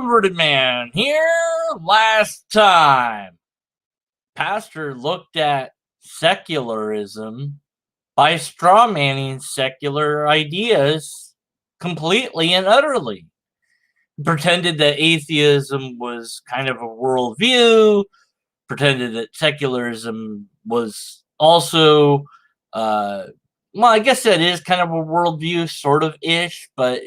Converted Man here. Last time, Pastor looked at secularism by strawmanning secular ideas completely and utterly. Pretended that atheism was kind of a worldview, pretended that secularism was also, well, I guess that is kind of a worldview, sort of ish, but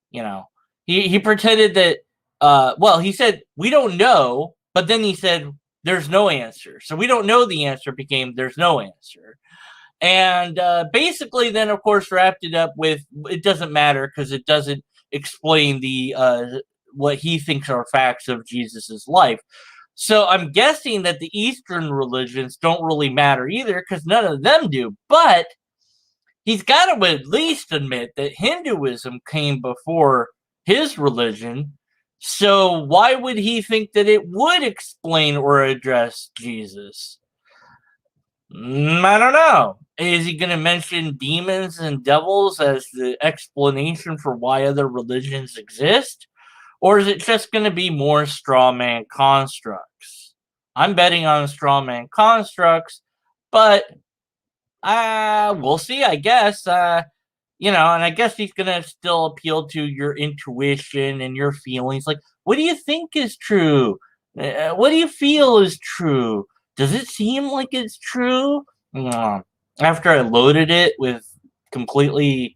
you know, he pretended that, well, he said, we don't know, but then he said, there's no answer. So we don't know the answer became there's no answer. And basically then, of course, wrapped it up with it doesn't matter because it doesn't explain the what he thinks are facts of Jesus's life. So I'm guessing that the Eastern religions don't really matter either because none of them do. But he's got to at least admit that Hinduism came before his religion. So why would he think that it would explain or address Jesus? I don't know. Is he going to mention demons and devils as the explanation for why other religions exist? Or is it just going to be more straw man constructs? I'm betting on straw man constructs, but we'll see, I guess. And I guess he's going to still appeal to your intuition and your feelings. Like, what do you think is true? What do you feel is true? Does it seem like it's true? After I loaded it with completely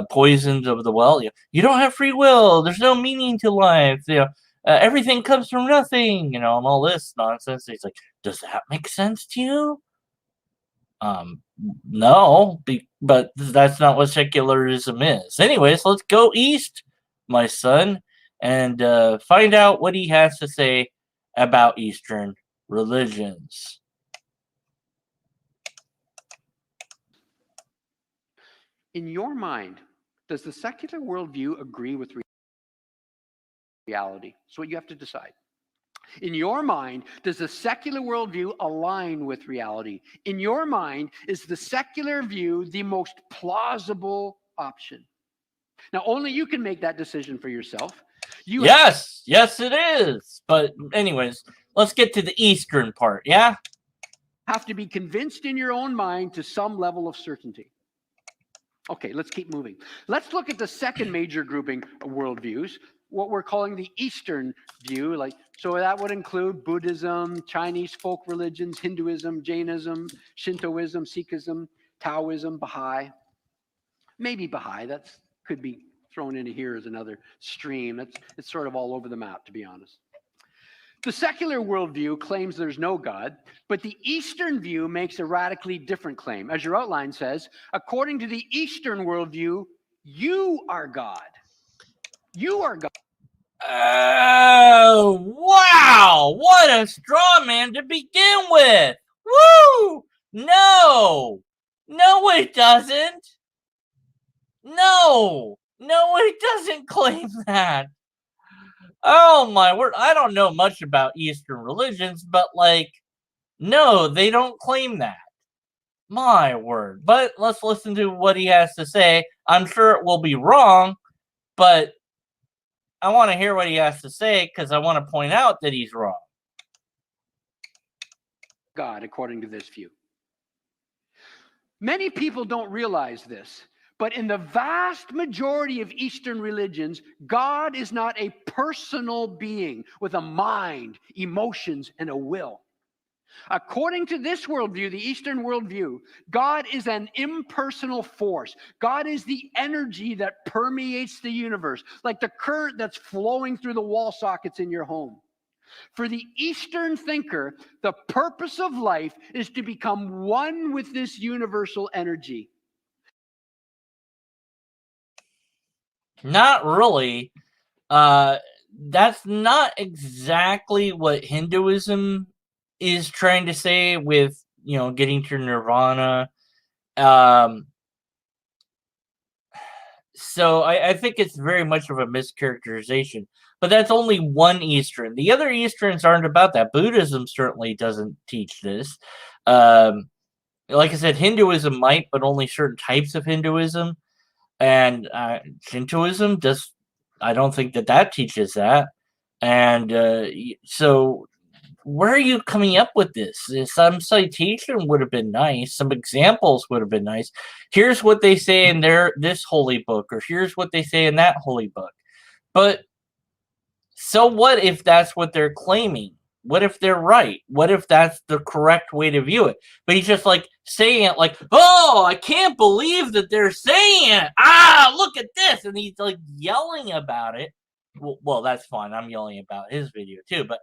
poisons of the well, you don't have free will. There's no meaning to life. Everything comes from nothing. And all this nonsense. He's like, does that make sense to you? No, but that's not what secularism is. Anyways, let's go east, my son, and find out what he has to say about Eastern religions. In your mind, does the secular worldview agree with reality? That's what you have to decide. In your mind, does the secular worldview align with reality? In your mind, is the secular view the most plausible option? Now, only you can make that decision for yourself. Yes, it is. But anyways, let's get to the Eastern part, yeah? Have to be convinced in your own mind to some level of certainty. Okay, let's keep moving. Let's look at the second major grouping of worldviews, what we're calling the Eastern view. So that would include Buddhism, Chinese folk religions, Hinduism, Jainism, Shintoism, Sikhism, Taoism, Baha'i. Maybe Baha'i, that could be thrown into here as another stream. It's sort of all over the map, to be honest. The secular worldview claims there's no God, but the Eastern view makes a radically different claim. As your outline says, according to the Eastern worldview, you are God. You are God. Oh, wow! What a straw man to begin with! Woo! No! No, it doesn't! No! No, it doesn't claim that! Oh my word, I don't know much about Eastern religions, but no, they don't claim that. My word. But let's listen to what he has to say. I'm sure it will be wrong, but I want to hear what he has to say because I want to point out that he's wrong. God, according to this view. Many people don't realize this, but in the vast majority of Eastern religions, God is not a personal being with a mind, emotions, and a will. According to this worldview, the Eastern worldview, God is an impersonal force. God is the energy that permeates the universe, like the current that's flowing through the wall sockets in your home. For the Eastern thinker, the purpose of life is to become one with this universal energy. Not really. That's not exactly what Hinduism is trying to say with, getting to nirvana. So I think it's very much of a mischaracterization. But that's only one Eastern. The other Easterns aren't about that. Buddhism certainly doesn't teach this. Like I said, Hinduism might, but only certain types of Hinduism. And Shintoism I don't think that teaches that. And so where are you coming up with this? Some citation would have been nice. Some examples would have been nice. Here's what they say in this holy book, or here's what they say in that holy book. But so what if that's what they're claiming? What if they're right? What if that's the correct way to view it? But he's just like saying it like, oh, I can't believe that they're saying it. Ah, look at this. And he's like yelling about it. Well, that's fine. I'm yelling about his video too. But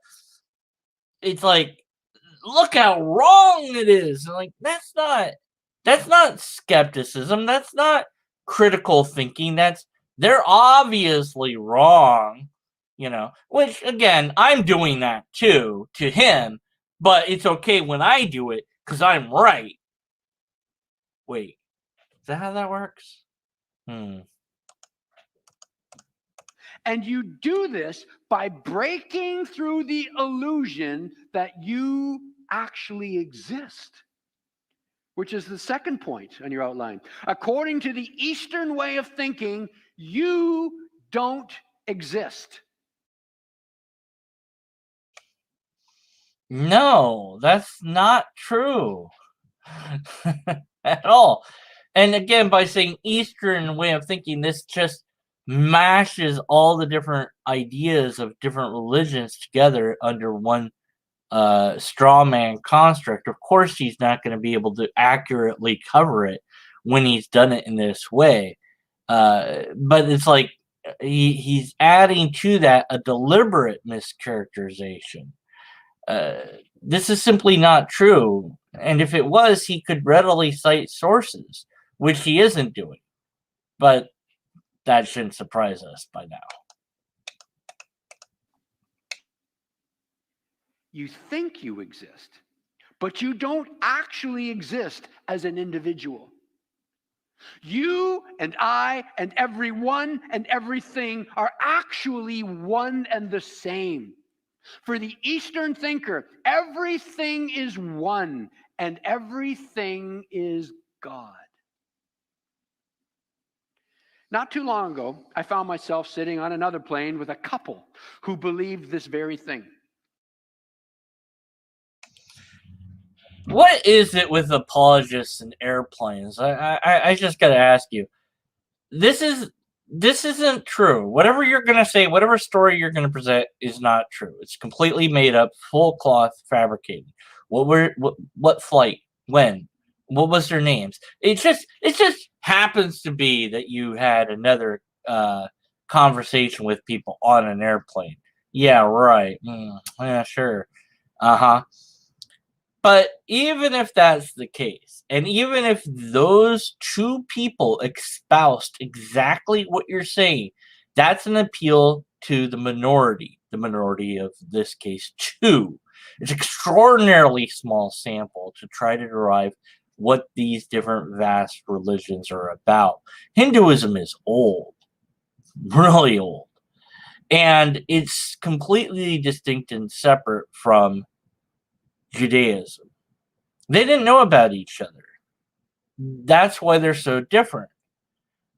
it's like, look how wrong it is. And like, that's not skepticism. That's not critical thinking. They're obviously wrong, which again, I'm doing that too to him, but it's okay when I do it because I'm right. Wait, is that how that works? And you do this by breaking through the illusion that you actually exist, which is the second point on your outline. According to the Eastern way of thinking, you don't exist. No, that's not true at all. And again, by saying Eastern way of thinking, this just mashes all the different ideas of different religions together under one straw man construct. Of course, he's not going to be able to accurately cover it when he's done it in this way. But it's like he's adding to that a deliberate mischaracterization. This is simply not true. And if it was, he could readily cite sources, which he isn't doing. But that shouldn't surprise us by now. You think you exist, but you don't actually exist as an individual. You and I and everyone and everything are actually one and the same. For the Eastern thinker, everything is one and everything is God. Not too long ago, I found myself sitting on another plane with a couple who believed this very thing. What is it with apologists and airplanes? I just got to ask you. This isn't true. Whatever you're going to say, whatever story you're going to present is not true. It's completely made up, full cloth, fabricated. What flight? When? What was their names? It just happens to be that you had another conversation with people on an airplane. Yeah, right. Yeah, sure. Uh-huh. But even if that's the case, and even if those two people espoused exactly what you're saying, that's an appeal to the minority of this case, two. It's extraordinarily small sample to try to derive what these different vast religions are about. Hinduism is old, really old, and it's completely distinct and separate from Judaism. They didn't know about each other. That's why they're so different.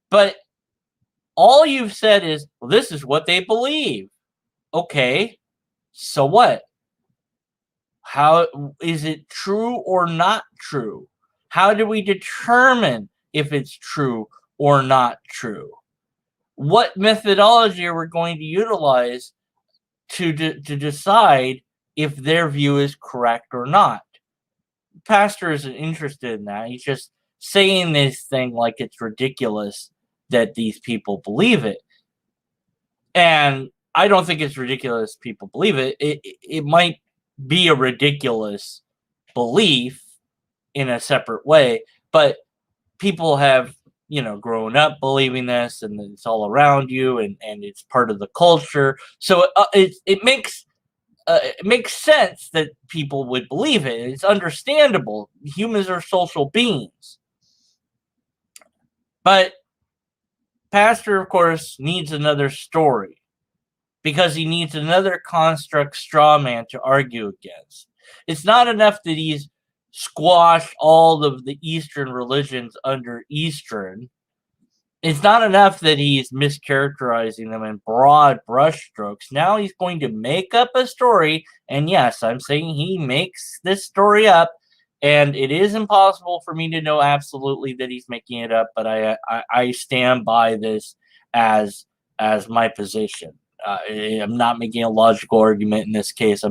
But all you've said is, well, this is what they believe. Okay, so what? How is it true or not true? How do we determine if it's true or not true? What methodology are we going to utilize to decide if their view is correct or not? Pastor isn't interested in that. He's just saying this thing like it's ridiculous that these people believe it. And I don't think it's ridiculous people believe it. It might be a ridiculous belief in a separate way, but people have, grown up believing this, and it's all around you, and it's part of the culture. So it makes sense that people would believe it. It's understandable. Humans are social beings. But Pastor, of course, needs another story because he needs another construct straw man to argue against. It's not enough that he's squashed all of the Eastern religions under Eastern. it's not enough that he's mischaracterizing them in broad brushstrokes. Now he's going to make up a story. And yes, I'm saying he makes this story up. And it is impossible for me to know absolutely that he's making it up, but I stand by this as my position. I'm not making a logical argument in this case.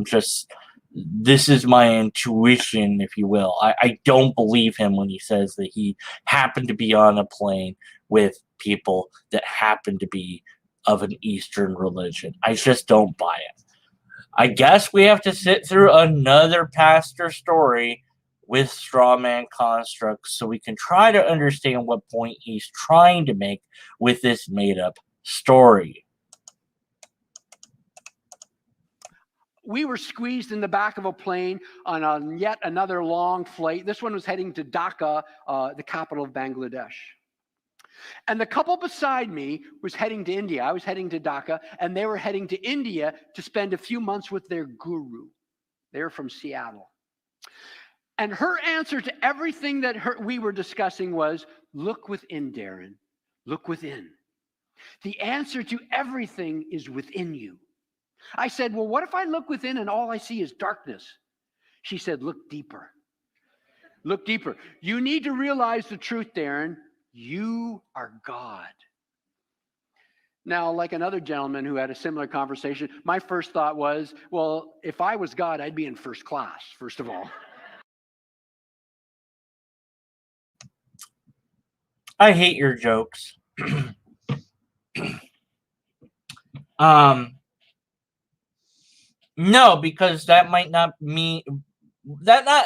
This is my intuition, if you will. I don't believe him when he says that he happened to be on a plane with people that happen to be of an Eastern religion. I just don't buy it. I guess we have to sit through another pastor story with straw man constructs so we can try to understand what point he's trying to make with this made up story. We were squeezed in the back of a plane on yet another long flight. This one was heading to Dhaka, the capital of Bangladesh. And the couple beside me was heading to India. I was heading to Dhaka, and they were heading to India to spend a few months with their guru. They were from Seattle. And her answer to everything that we were discussing was, look within, Darren. Look within. The answer to everything is within you. I said, well, what if I look within and all I see is darkness? She said, look deeper. Look deeper. You need to realize the truth, Darren. You are God. Now, like another gentleman who had a similar conversation, my first thought was, well, if I was God, I'd be in first class, first of all. I hate your jokes. No, because that might not mean that not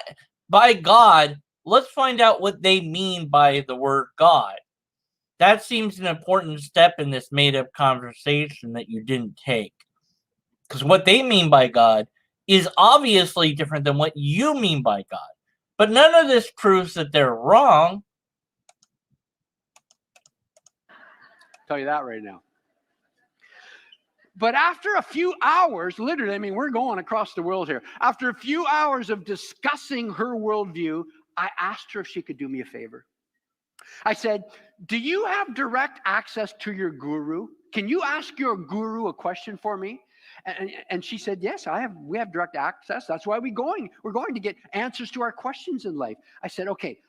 by God. Let's find out what they mean by the word God. That seems an important step in this made-up conversation that you didn't take. Because what they mean by God is obviously different than what you mean by God. But none of this proves that they're wrong. I'll tell you that right now. But after a few hours, literally, I mean, we're going across the world here. After a few hours of discussing her worldview, I asked her if she could do me a favor. I said, do you have direct access to your guru? Can you ask your guru a question for me? And she said, yes, we have direct access. That's why we're going to get answers to our questions in life. I said, okay,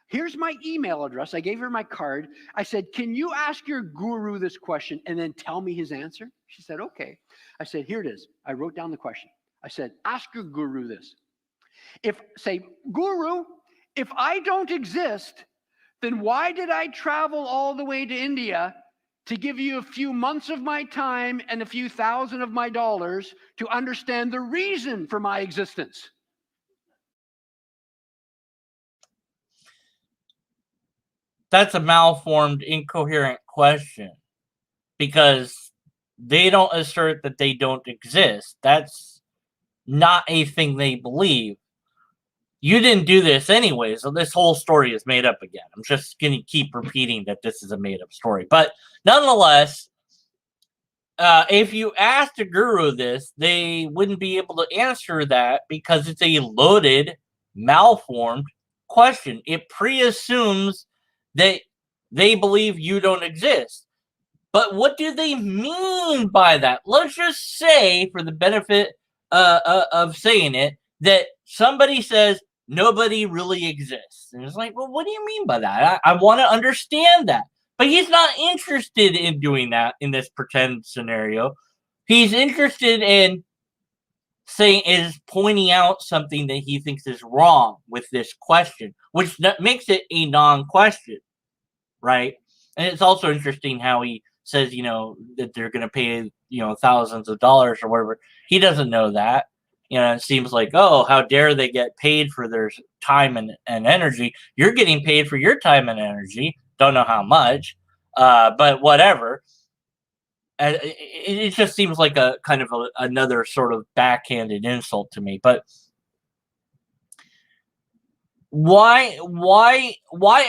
here's my email address. I gave her my card. I said, can you ask your guru this question and then tell me his answer? She said, okay. I said, here it is. I wrote down the question. I said, ask your guru this. Guru, if I don't exist, then why did I travel all the way to India to give you a few months of my time and a few thousand of my dollars to understand the reason for my existence? That's a malformed, incoherent question because they don't assert that they don't exist. That's not a thing they believe. You didn't do this anyway, so this whole story is made up again. I'm just going to keep repeating that this is a made-up story. But nonetheless, if you asked a guru this, they wouldn't be able to answer that because it's a loaded, malformed question. It preassumes that they believe you don't exist. But what do they mean by that? Let's just say, for the benefit of saying it, that somebody says nobody really exists. And it's like, well, what do you mean by that? I want to understand that. But he's not interested in doing that in this pretend scenario. He's interested in pointing out something that he thinks is wrong with this question, which makes it a non-question, right? And it's also interesting how he says, that they're going to pay, thousands of dollars or whatever. He doesn't know that. It seems like, oh, how dare they get paid for their time and energy. You're getting paid for your time and energy. Don't know how much, but whatever. It just seems like a kind of another sort of backhanded insult to me. But why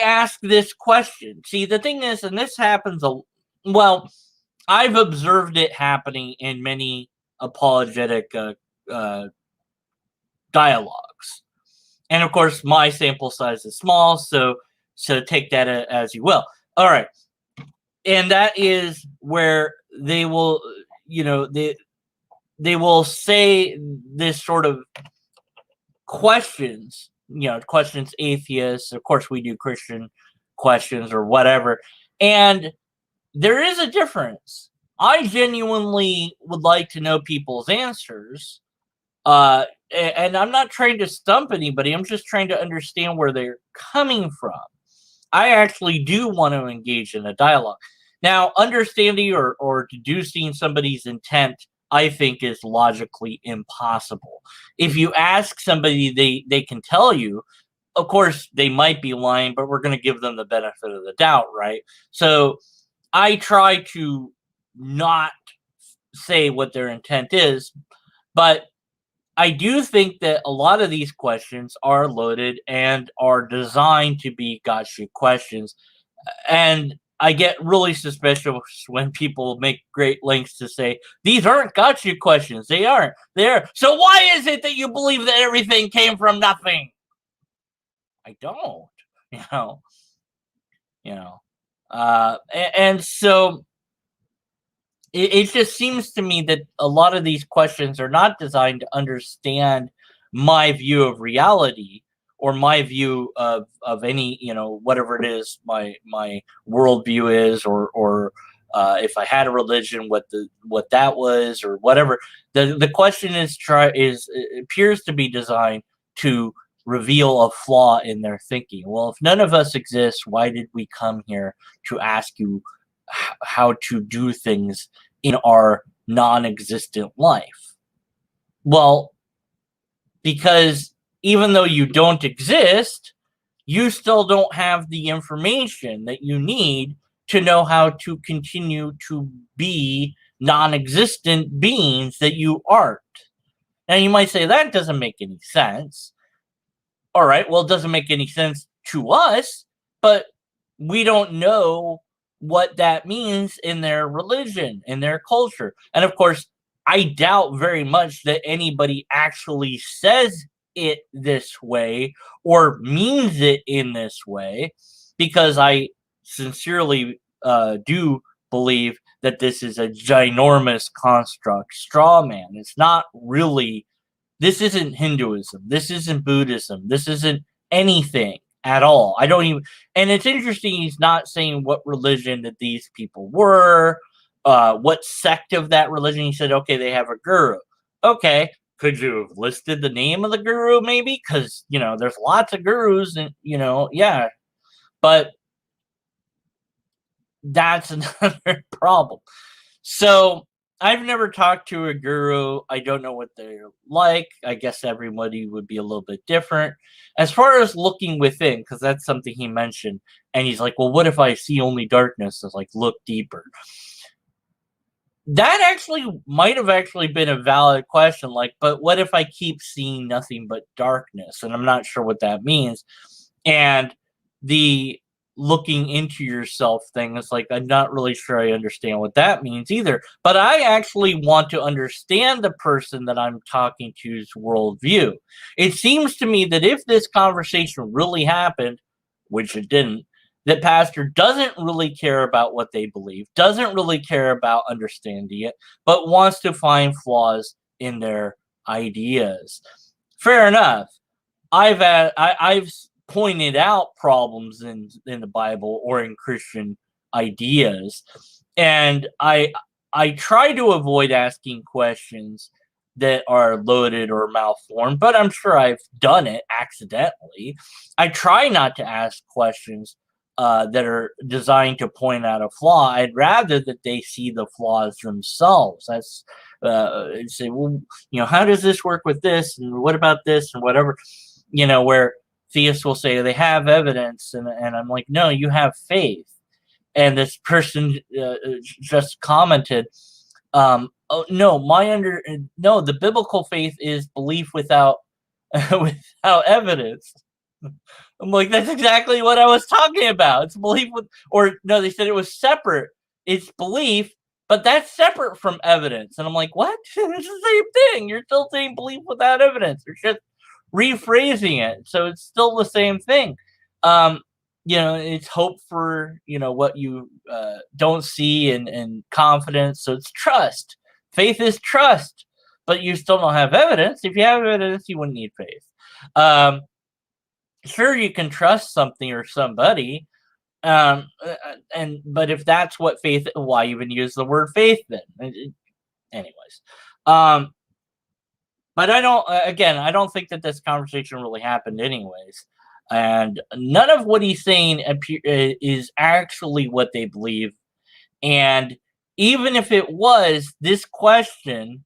ask this question? See, the thing is, and this happens I've observed it happening in many apologetic dialogues, and of course my sample size is small, so take that as you will. All right, and that is where they will, they will say this sort of questions, questions atheists. Of course, we do Christian questions or whatever. And there is a difference. I genuinely would like to know people's answers. And I'm not trying to stump anybody. I'm just trying to understand where they're coming from. I actually do want to engage in a dialogue. Now, understanding or deducing somebody's intent, I think, is logically impossible. If you ask somebody, they can tell you. Of course, they might be lying, but we're going to give them the benefit of the doubt, right? So I try to not say what their intent is, but I do think that a lot of these questions are loaded and are designed to be gotcha questions. And I get really suspicious when people make great lengths to say, these aren't gotcha questions. They aren't. They're. So why is it that you believe that everything came from nothing? I don't, you know, you know. And so it just seems to me that a lot of these questions are not designed to understand my view of reality or my view of any, whatever it is my worldview is, or if I had a religion, what that was, or whatever. The question it appears to be designed to reveal a flaw in their thinking. Well, if none of us exist, why did we come here to ask you how to do things in our non-existent life? Well, because even though you don't exist, you still don't have the information that you need to know how to continue to be non-existent beings that you aren't. Now you might say that doesn't make any sense. All right, well, it doesn't make any sense to us, but we don't know what that means in their religion, in their culture. And of course, I doubt very much that anybody actually says it this way or means it in this way, because I sincerely do believe that this is a ginormous construct, straw man. It's not really, this isn't Hinduism. This isn't Buddhism. This isn't anything at all. I don't even, and it's interesting he's not saying what religion that these people were, what sect of that religion. He said, okay, they have a guru. Okay, could you have listed the name of the guru maybe? Because, there's lots of gurus and, yeah, but that's another problem. So I've never talked to a guru. I don't know what they're like. I guess everybody would be a little bit different. As far as looking within, because that's something he mentioned, and he's like, well, what if I see only darkness? It's like, look deeper. That actually might have actually been a valid question. Like, but what if I keep seeing nothing but darkness? And I'm not sure what that means. And the looking into yourself thing is like, I'm not really sure I understand what that means either. But I actually want to understand the person that I'm talking to's worldview. It seems to me that if this conversation really happened, which it didn't, that pastor doesn't really care about what they believe, doesn't really care about understanding it, but wants to find flaws in their ideas. Fair enough. I've pointed out problems in the Bible or in Christian ideas, and I try to avoid asking questions that are loaded or malformed, but I'm sure I've done it accidentally. I try not to ask questions that are designed to point out a flaw. I'd rather that they see the flaws themselves. That's say, well, how does this work with this, and what about this, and whatever. Where theists will say they have evidence, and I'm like, no, you have faith. And this person just commented, oh no, no, the biblical faith is belief without without evidence. I'm like, that's exactly what I was talking about. It's belief with, or no, they said it was separate. It's belief, but that's separate from evidence. And I'm like, what? It's the same thing. You're still saying belief without evidence. You're just rephrasing it, so it's still the same thing. it's hope for, what you don't see, and confidence. So it's trust. Faith is trust, but you still don't have evidence. If you have evidence, you wouldn't need faith. Sure, you can trust something or somebody, but if that's what faith, why even use the word faith then? Anyways, but I don't think that this conversation really happened anyways. And none of what he's saying is actually what they believe. And even if it was, this question,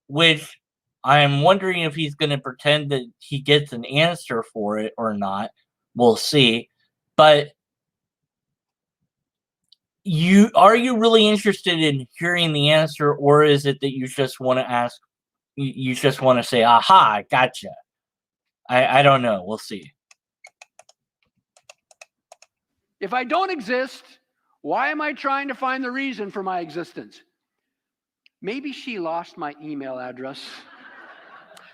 which I am wondering if he's going to pretend that he gets an answer for it or not, we'll see. But are you really interested in hearing the answer, or is it that you just want to ask? You just want to say, "Aha, I gotcha." I don't know. We'll see. If I don't exist, why am I trying to find the reason for my existence? Maybe she lost my email address,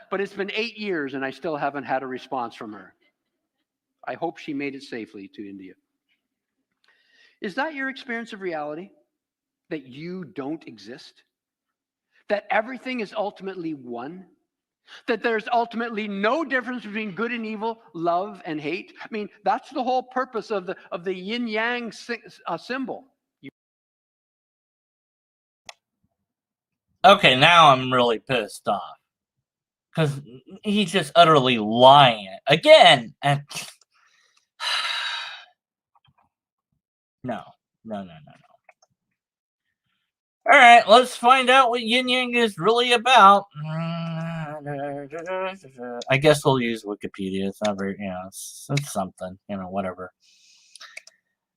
but it's been 8 years and I still haven't had a response from her. I hope she made it safely to India. Is that your experience of reality? That you don't exist? That everything is ultimately one? That there's ultimately no difference between good and evil, love and hate? I mean, that's the whole purpose of the yin-yang symbol. Okay, now I'm really pissed off. Because he's just utterly lying again. And no. All right, let's find out what yin yang is really about. I guess we'll use Wikipedia. It's not very, it's something, whatever.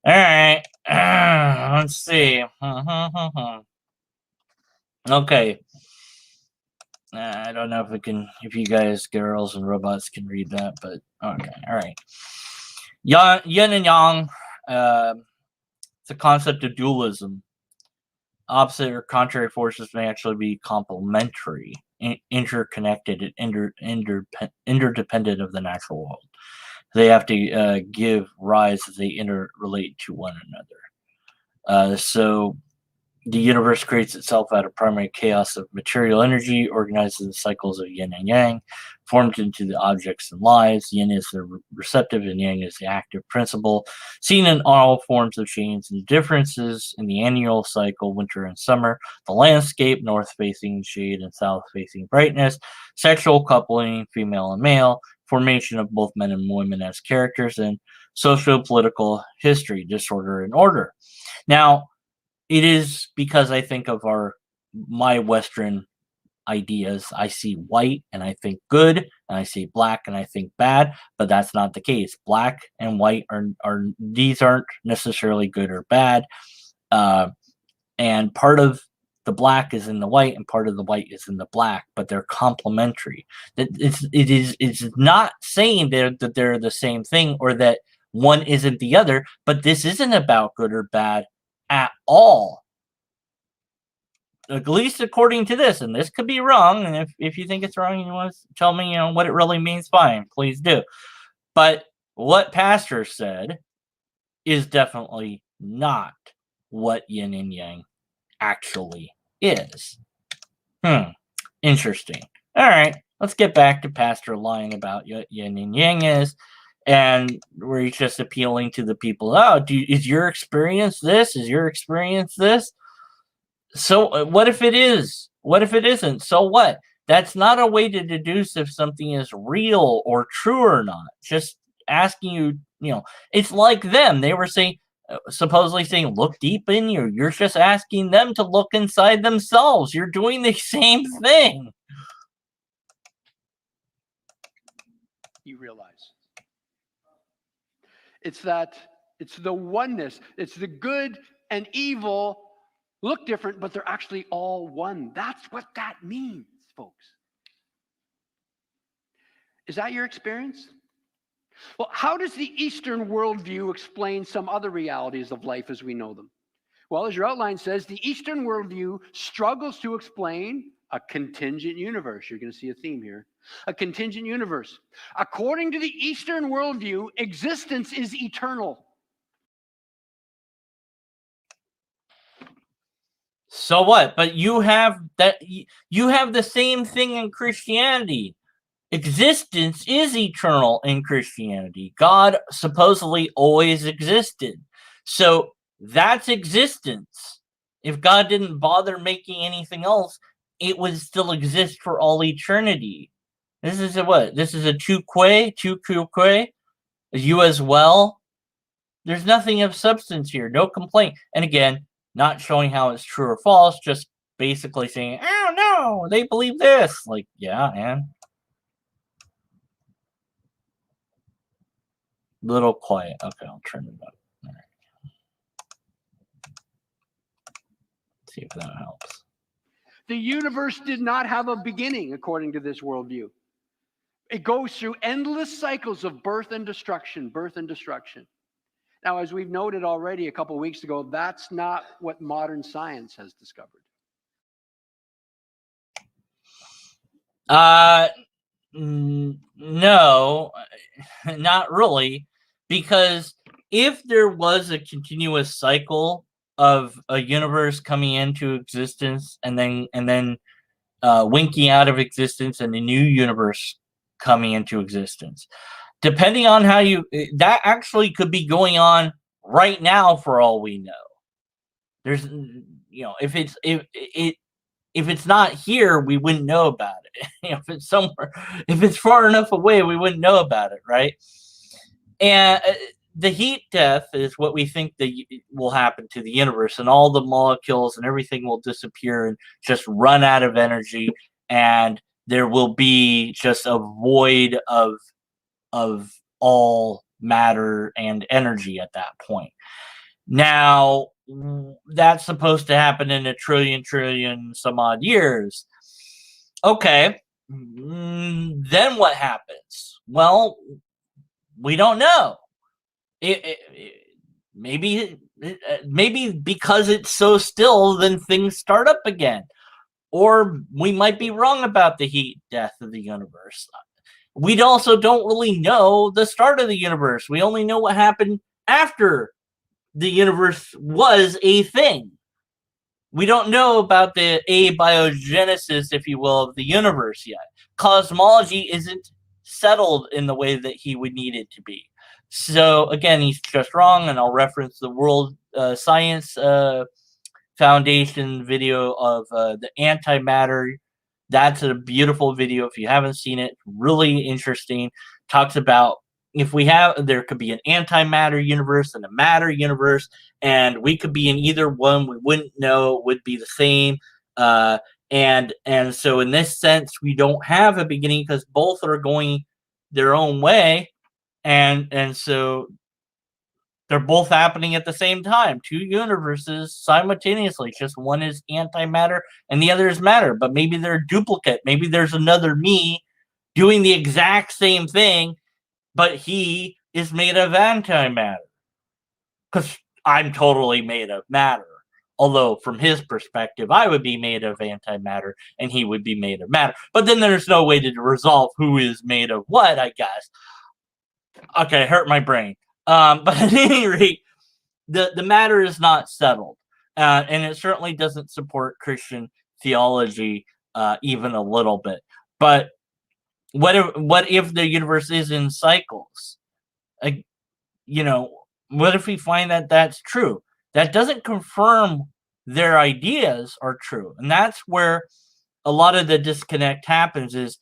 All right, let's see. Okay. I don't know if you guys, girls and robots, can read that, but okay. All right. Yin and yang. It's a concept of dualism. Opposite or contrary forces may actually be complementary, interconnected, and interdependent of the natural world. They have to give rise as they interrelate to one another. So the universe creates itself out of primary chaos of material energy, organizes the cycles of yin and yang, formed into the objects and lives. Yin is the receptive and yang is the active principle, seen in all forms of change and differences in the annual cycle, winter and summer, the landscape, north-facing shade and south-facing brightness, sexual coupling, female and male, formation of both men and women as characters, and socio-political history, disorder and order. Now, it is because I think of my Western ideas. I see white and I think good, and I see black and I think bad, but that's not the case. Black and white these aren't necessarily good or bad. And part of the black is in the white and part of the white is in the black, but they're complementary. It's not saying that they're the same thing or that one isn't the other, but this isn't about good or bad at all. At least according to this, and this could be wrong, and if you think it's wrong and you want to tell me what it really means, fine, please do. But what Pastor said is definitely not what yin and yang actually is. Interesting. All right, let's get back to Pastor lying about what yin and yang is, and where he's just appealing to the people. Is your experience this? Is your experience this? So what if it is? What if it isn't? So what? That's not a way to deduce if something is real or true or not. Just asking you, it's like them. They were supposedly saying, look deep in you. You're just asking them to look inside themselves. You're doing the same thing. You realize. It's the oneness. It's the good and evil look different, but they're actually all one. That's what that means, folks. Is that your experience? Well, how does the Eastern worldview explain some other realities of life as we know them? Well, as your outline says, the Eastern worldview struggles to explain a contingent universe. You're going to see a theme here. a contingent universe. According to the Eastern worldview, existence is eternal. So what? But you have that. You have the same thing in Christianity. Existence is eternal in Christianity. God supposedly always existed. So that's existence. If God didn't bother making anything else, it would still exist for all eternity. This is a what? This is a tu que? You as well? There's nothing of substance here. No complaint. And again, not showing how it's true or false, just basically saying, oh no, they believe this. Like, yeah, and little quiet. Okay, I'll turn it up. All right. See if that helps. The universe did not have a beginning, according to this worldview. It goes through endless cycles of birth and destruction, birth and destruction. Now, as we've noted already a couple of weeks ago, that's not what modern science has discovered. No, not really, because if there was a continuous cycle of a universe coming into existence and then winking out of existence and a new universe coming into existence, depending on how that actually could be going on right now for all we know. There's, if it's not here, we wouldn't know about it. If it's somewhere, if it's far enough away, we wouldn't know about it, right? And the heat death is what we think will happen to the universe, and all the molecules and everything will disappear and just run out of energy, and there will be just a void of all matter and energy at that point. Now, that's supposed to happen in a trillion some odd years. Okay, then what happens? Well, we don't know. Maybe because it's so still, then things start up again. Or we might be wrong about the heat death of the universe. We also don't really know the start of the universe. We only know what happened after the universe was a thing. We don't know about the abiogenesis, if you will, of the universe yet. Cosmology isn't settled in the way that he would need it to be. So again, he's just wrong, and I'll reference the World Science Foundation video of the antimatter. That's a beautiful video. If you haven't seen it, really interesting. Talks about there could be an antimatter universe and a matter universe, and we could be in either one. We wouldn't know. It would be the same. And so in this sense, we don't have a beginning because both are going their own way. And so they're both happening at the same time. Two universes simultaneously. Just one is antimatter and the other is matter. But maybe they're a duplicate. Maybe there's another me doing the exact same thing, but he is made of antimatter. Because I'm totally made of matter. Although from his perspective, I would be made of antimatter and he would be made of matter. But then there's no way to resolve who is made of what, I guess. Okay, hurt my brain. But at any rate, the matter is not settled. And it certainly doesn't support Christian theology even a little bit. But what if the universe is in cycles? What if we find that that's true? That doesn't confirm their ideas are true. And that's where a lot of the disconnect happens is,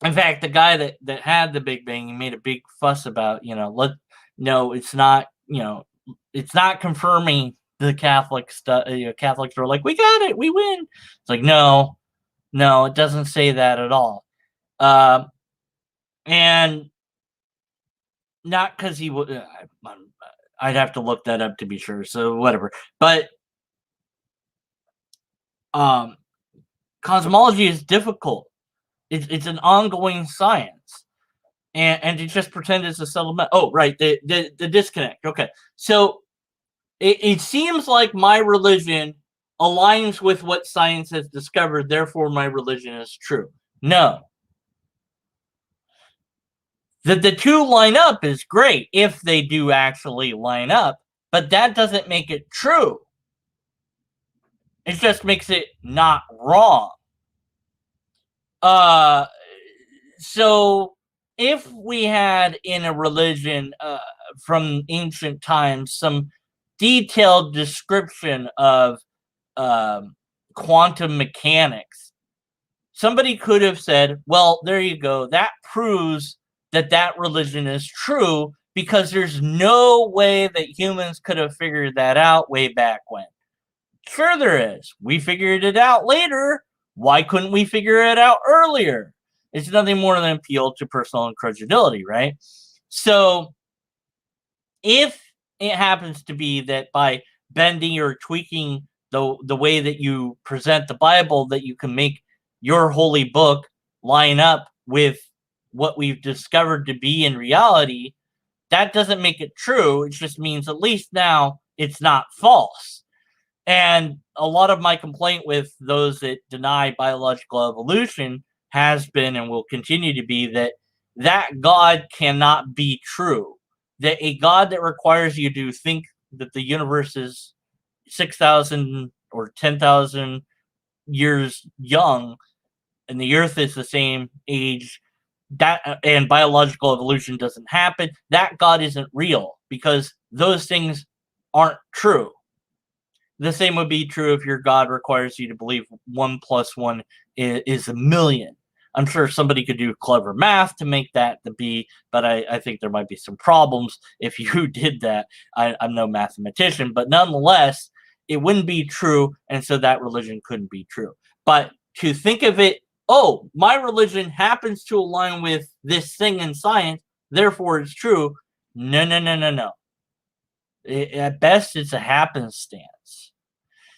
in fact, the guy that had the Big Bang, he made a big fuss about, it's not, it's not confirming the Catholic stuff. Catholics are like, we got it, we win. It's like, no, it doesn't say that at all. And not because he would, I'd have to look that up to be sure. So whatever. But cosmology is difficult. It's an ongoing science, and to just pretend it's a settlement. Oh, right, the disconnect. Okay, so it seems like my religion aligns with what science has discovered, therefore my religion is true. No. That the two line up is great if they do actually line up, but that doesn't make it true. It just makes it not wrong. So if we had in a religion from ancient times some detailed description of quantum mechanics, somebody could have said, well, there you go. That proves that that religion is true because there's no way that humans could have figured that out way back when. Sure there is. We figured it out later. Why couldn't we figure it out earlier? It's nothing more than appeal to personal incredulity, right? So if it happens to be that by bending or tweaking the way that you present the Bible, that you can make your holy book line up with what we've discovered to be in reality, that doesn't make it true. It just means at least now it's not false. And a lot of my complaint with those that deny biological evolution has been and will continue to be that God cannot be true. That a God that requires you to think that the universe is 6,000 or 10,000 years young and the earth is the same age, that and biological evolution doesn't happen, that God isn't real because those things aren't true. The same would be true if your God requires you to believe 1 + 1 is 1,000,000. I'm sure somebody could do clever math to make that to be, but I think there might be some problems if you did that. I'm no mathematician, but nonetheless, it wouldn't be true, and so that religion couldn't be true. But to think of it, oh, my religion happens to align with this thing in science, therefore it's true. No, no, no, no, no. At best, it's a happenstance.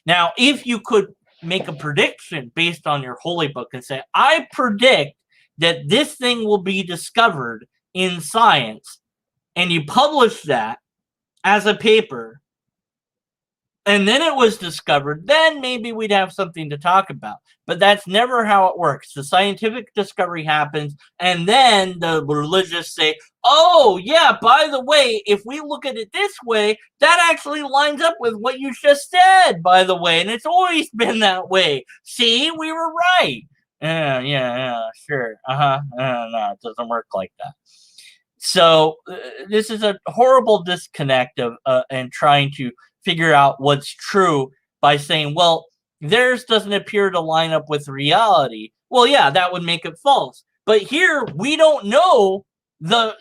Now, if you could make a prediction based on your holy book and say, I predict that this thing will be discovered in science, and you publish that as a paper, and then it was discovered, then maybe we'd have something to talk about. But that's never how it works. The scientific discovery happens, and then the religious say, oh, yeah, by the way, if we look at it this way, that actually lines up with what you just said, by the way, and it's always been that way. See, we were right. Yeah, sure. No, it doesn't work like that. So this is a horrible disconnect of and trying to figure out what's true by saying, well, theirs doesn't appear to line up with reality. Well, yeah, that would make it false. But here we don't know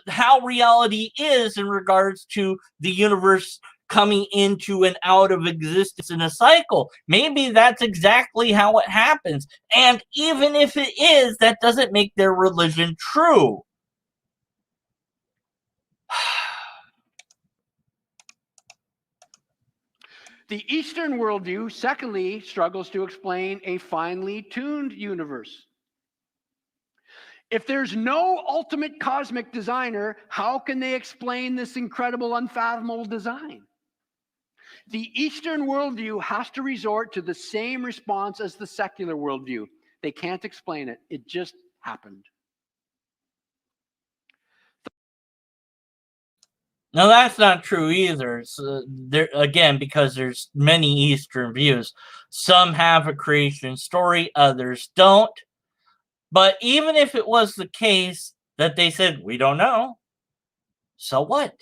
how reality is in regards to the universe coming into and out of existence in a cycle. Maybe that's exactly how it happens. And even if it is, that doesn't make their religion true. The Eastern worldview, secondly, struggles to explain a finely tuned universe. If there's no ultimate cosmic designer, how can they explain this incredible, unfathomable design? The Eastern worldview has to resort to the same response as the secular worldview. They can't explain it. It just happened. No, that's not true either. So there again, because there's many Eastern views. Some have a creation story, others don't. But even if it was the case that they said, we don't know, so what?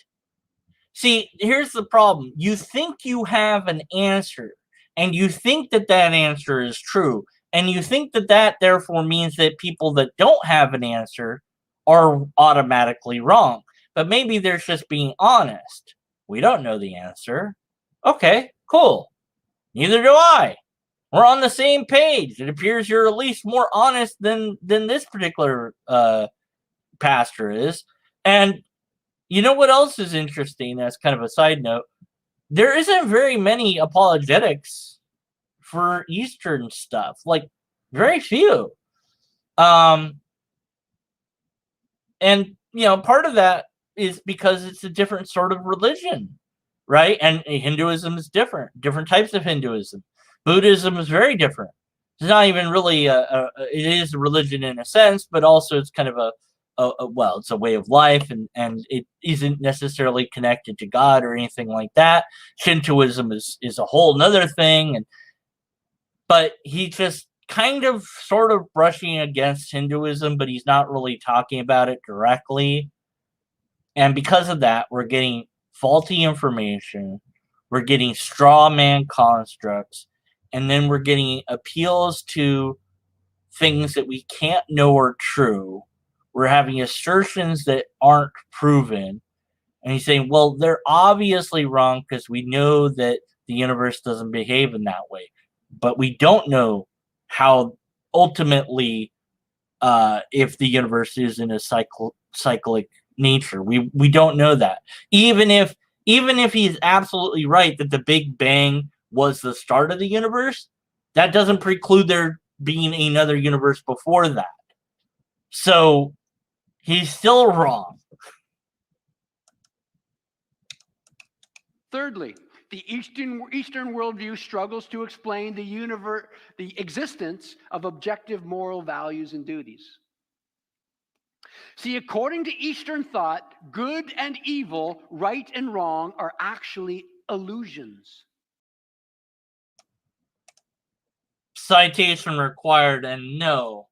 See, here's the problem. You think you have an answer, and you think that that answer is true, and you think that that therefore means that people that don't have an answer are automatically wrong. But maybe they're just being honest. We don't know the answer. Okay, cool. Neither do I. We're on the same page. It appears you're at least more honest than this particular pastor is. And you know what else is interesting as kind of a side note? There isn't very many apologetics for Eastern stuff. Like, very few. And, you know, part of that is because it's a different sort of religion, right? And Hinduism is different types of Hinduism. Buddhism is very different. It's not even really it is a religion in a sense, but also it's kind of well, it's a way of life, and it isn't necessarily connected to God or anything like that. Shintoism is a whole nother thing, but he just kind of sort of brushing against Hinduism, but he's not really talking about it directly. And because of that, we're getting faulty information, we're getting straw man constructs, and then we're getting appeals to things that we can't know are true. We're having assertions that aren't proven. And he's saying, well, they're obviously wrong because we know that the universe doesn't behave in that way. But we don't know how ultimately, if the universe is in a cyclic nature. We don't know that. Even if he's absolutely right that the Big Bang was the start of the universe, that doesn't preclude there being another universe before that. So he's still wrong. Thirdly, the Eastern worldview struggles to explain the existence of objective moral values and duties. See, according to Eastern thought, good and evil, right and wrong, are actually illusions. Citation required, and no.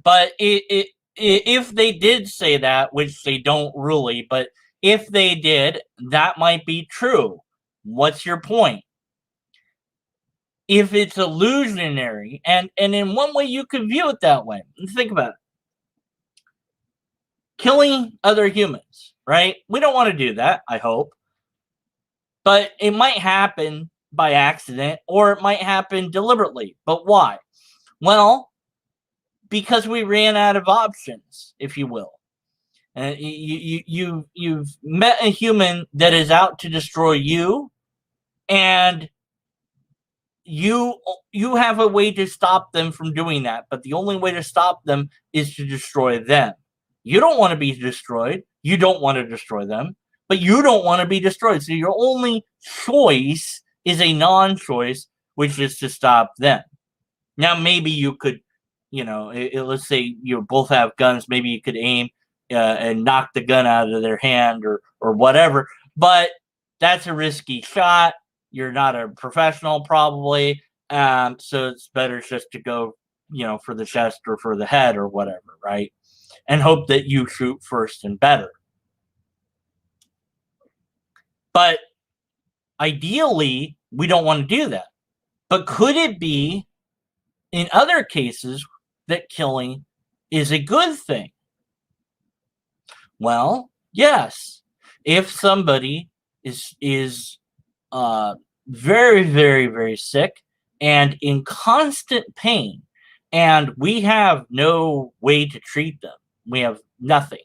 But if they did say that, which they don't really, but if they did, that might be true. What's your point? If it's illusionary, and in one way you could view it that way. Think about it. Killing other humans, right? We don't want to do that, I hope. But it might happen by accident, or it might happen deliberately. But why? Well, because we ran out of options, if you will. And you've met a human that is out to destroy you, and you have a way to stop them from doing that, but the only way to stop them is to destroy them. You don't want to be destroyed. You don't want to destroy them, but you don't want to be destroyed. So your only choice is a non-choice, which is to stop them. Now, maybe you could, let's say you both have guns. Maybe you could aim and knock the gun out of their hand or whatever. But that's a risky shot. You're not a professional, probably. So it's better just to go, for the chest or for the head or whatever, right? And hope that you shoot first and better. But ideally, we don't want to do that. But could it be, in other cases, that killing is a good thing? Well, yes. If somebody is very, very, very sick and in constant pain, and we have no way to treat them, we have nothing.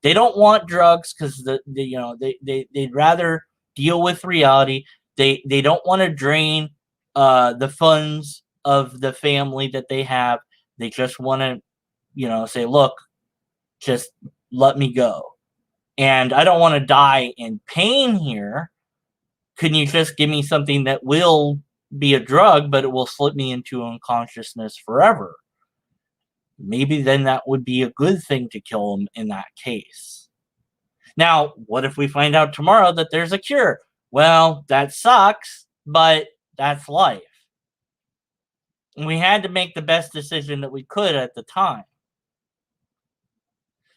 They don't want drugs because they'd rather deal with reality. They don't want to drain the funds of the family that they have. They just want to, say, look, just let me go. And I don't want to die in pain here. Can you just give me something that will be a drug, but it will slip me into unconsciousness forever? Maybe then that would be a good thing to kill him in that case. Now, what if we find out tomorrow that there's a cure? Well, that sucks, but that's life. And we had to make the best decision that we could at the time.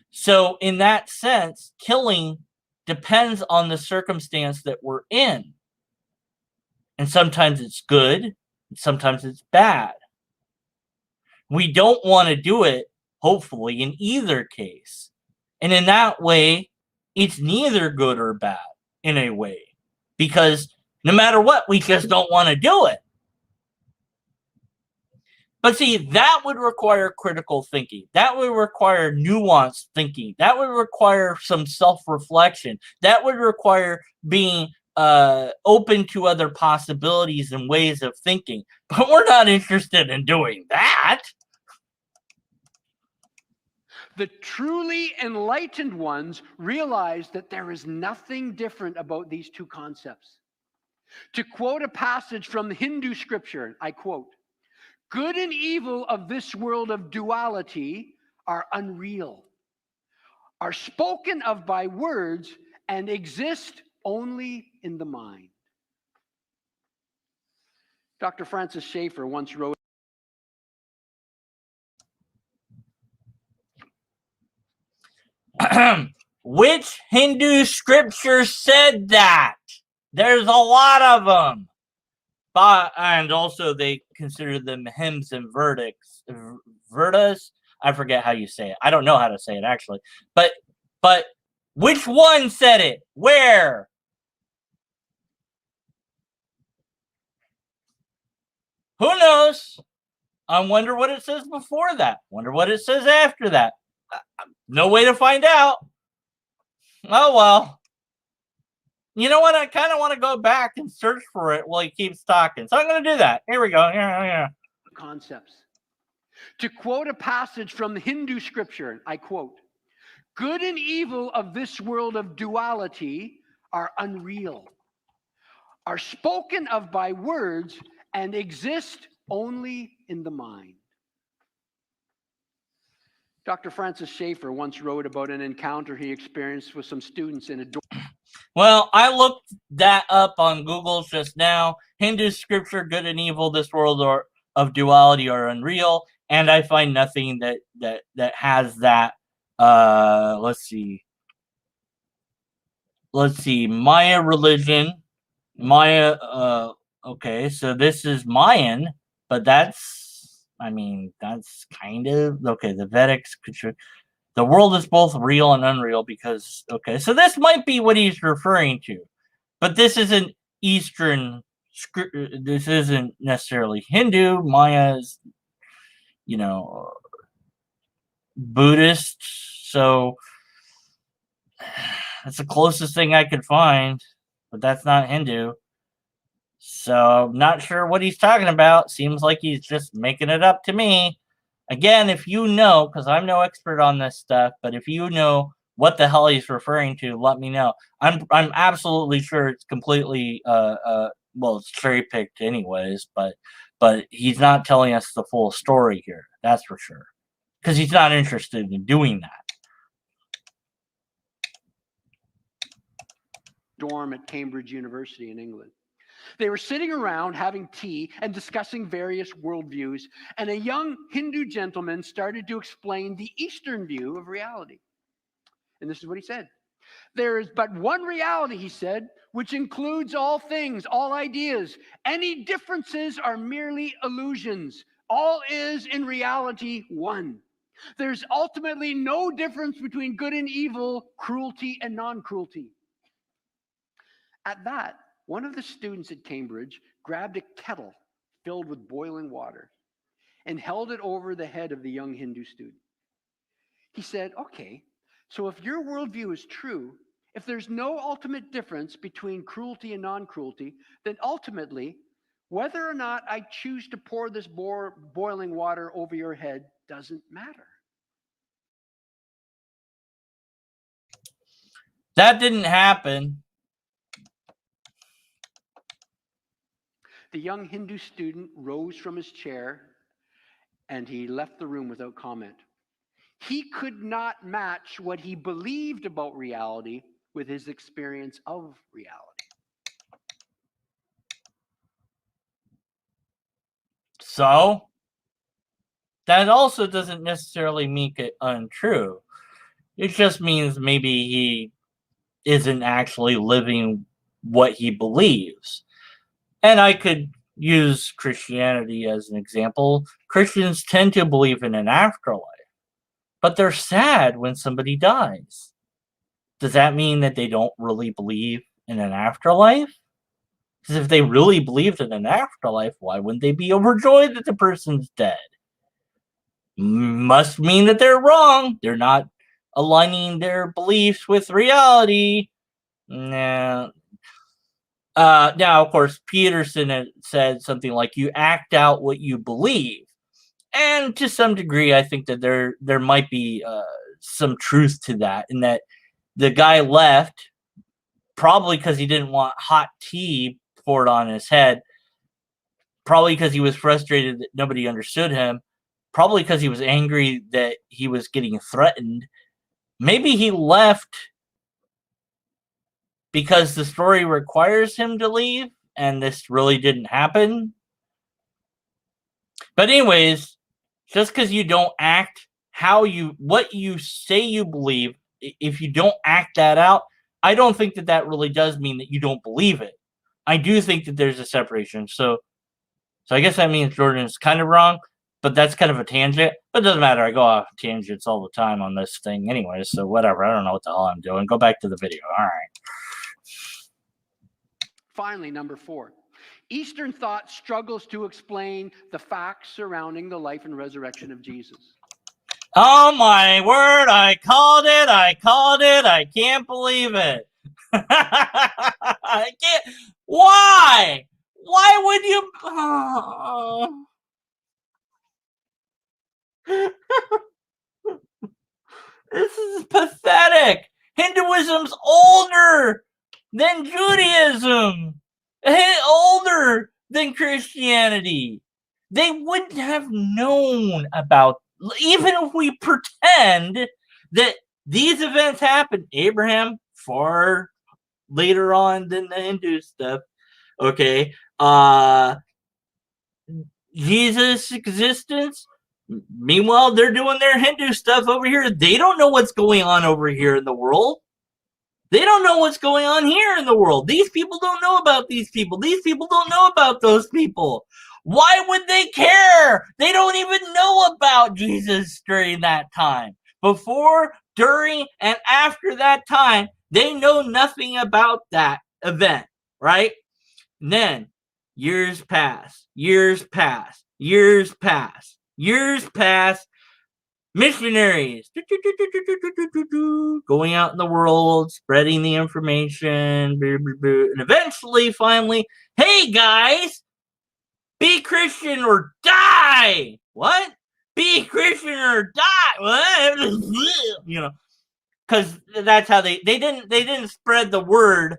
So in that sense, killing depends on the circumstance that we're in. And sometimes it's good, and sometimes it's bad. We don't want to do it, hopefully, in either case. And in that way, it's neither good or bad in a way. Because no matter what, we just don't want to do it. But see, that would require critical thinking. That would require nuanced thinking. That would require some self-reflection. That would require being open to other possibilities and ways of thinking. But we're not interested in doing that. The truly enlightened ones realize that there is nothing different about these two concepts. To quote a passage from the Hindu scripture, I quote, "Good and evil of this world of duality are unreal, are spoken of by words, and exist only in the mind." Dr. Francis Schaeffer once wrote, which Hindu scripture said that? There's a lot of them. But, and also they consider them hymns and verdicts. Verdas? I forget how you say it. I don't know how to say it, actually. But which one said it? Where? Who knows? I wonder what it says before that. Wonder what it says after that. No way to find out. Oh, well. You know what? I kind of want to go back and search for it while he keeps talking. So I'm going to do that. Here we go. Yeah. Concepts. To quote a passage from the Hindu scripture, I quote, "Good and evil of this world of duality are unreal, are spoken of by words, and exist only in the mind." Dr. Francis Schaeffer once wrote about an encounter he experienced with some students in a dorm. Well, I looked that up on Google just now. Hindu scripture, good and evil, this world of duality are unreal, and I find nothing that has that. Let's see. Maya religion, Maya. Okay, so this is Mayan, but that's kind of okay. The Vedics could. The world is both real and unreal because, okay, so this might be what he's referring to, but this isn't Eastern, this isn't necessarily Hindu. Maya's, Buddhist, so that's the closest thing I could find, but that's not Hindu. So I'm not sure what he's talking about. Seems like he's just making it up to me. Again, if you know, because I'm no expert on this stuff, but if you know what the hell he's referring to, let me know. I'm absolutely sure it's completely well, it's cherry picked anyways, but he's not telling us the full story here. That's for sure, because he's not interested in doing that. Dorm at Cambridge University in England. They were sitting around having tea and discussing various worldviews, and a young Hindu gentleman started to explain the Eastern view of reality. And this is what he said. "There is but one reality," he said, "which includes all things, all ideas. Any differences are merely illusions. All is in reality one. There's ultimately no difference between good and evil, cruelty and non-cruelty." At that, one of the students at Cambridge grabbed a kettle filled with boiling water and held it over the head of the young Hindu student. He said, "Okay, so if your worldview is true, if there's no ultimate difference between cruelty and non-cruelty, then ultimately, whether or not I choose to pour this boiling water over your head doesn't matter." That didn't happen. The young Hindu student rose from his chair and he left the room without comment. He could not match what he believed about reality with his experience of reality. So that also doesn't necessarily make it untrue. It just means maybe he isn't actually living what he believes. And I could use Christianity as an example. Christians tend to believe in an afterlife, but they're sad when somebody dies. Does that mean that they don't really believe in an afterlife? Because if they really believed in an afterlife, why wouldn't they be overjoyed that the person's dead? Must mean that they're wrong. They're not aligning their beliefs with reality. Nah. Now, of course, Peterson had said something like, "You act out what you believe," and to some degree, I think that there might be some truth to that. In that the guy left probably because he didn't want hot tea poured on his head, probably because he was frustrated that nobody understood him, probably because he was angry that he was getting threatened. Maybe he left because the story requires him to leave, and this really didn't happen. But anyways, just because you don't act what you say you believe, if you don't act that out, I don't think that really does mean that you don't believe it. I do think that there's a separation. So I guess that means Jordan is kind of wrong, but that's kind of a tangent. But it doesn't matter. I go off tangents all the time on this thing anyway, so whatever. I don't know what the hell I'm doing. Go back to the video. All right. Finally, number 4. Eastern thought struggles to explain the facts surrounding the life and resurrection of Jesus. Oh my word, I called it. I can't believe it. I can't. Why? Why would you? Oh. This is pathetic. Hinduism's older than Judaism. Older than Christianity. They wouldn't have known about, even if we pretend that these events happened. Abraham, far later on than the Hindu stuff. Okay. Jesus' existence. Meanwhile, they're doing their Hindu stuff over here. They don't know what's going on over here in the world. They don't know what's going on here in the world. These people don't know about these people. These people don't know about those people. Why would they care? They don't even know about Jesus during that time. Before, during, and after that time, they know nothing about that event, right? And then years pass, years pass, years pass, years pass. Missionaries going out in the world, spreading the information, and eventually, finally, hey guys, be Christian or die. What? Be Christian or die. What? You know, because that's how they didn't spread the word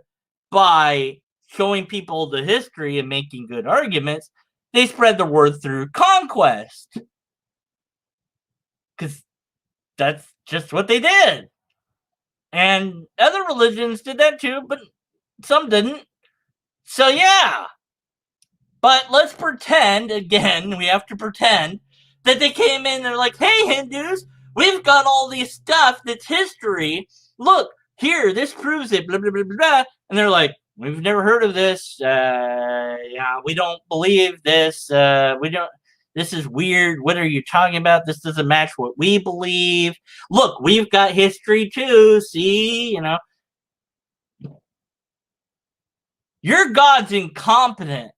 by showing people the history and making good arguments. They spread the word through conquest. Because that's just what they did. And other religions did that too, but some didn't. So yeah. But let's pretend, again, we have to pretend that they came in and they're like, hey, Hindus, we've got all these stuff that's history. Look, here, this proves it, blah, blah, blah, blah, blah. And they're like, we've never heard of this. Yeah, we don't believe this. We don't. This is weird. What are you talking about? This doesn't match what we believe. Look, we've got history too. See, you know. Your God's incompetent.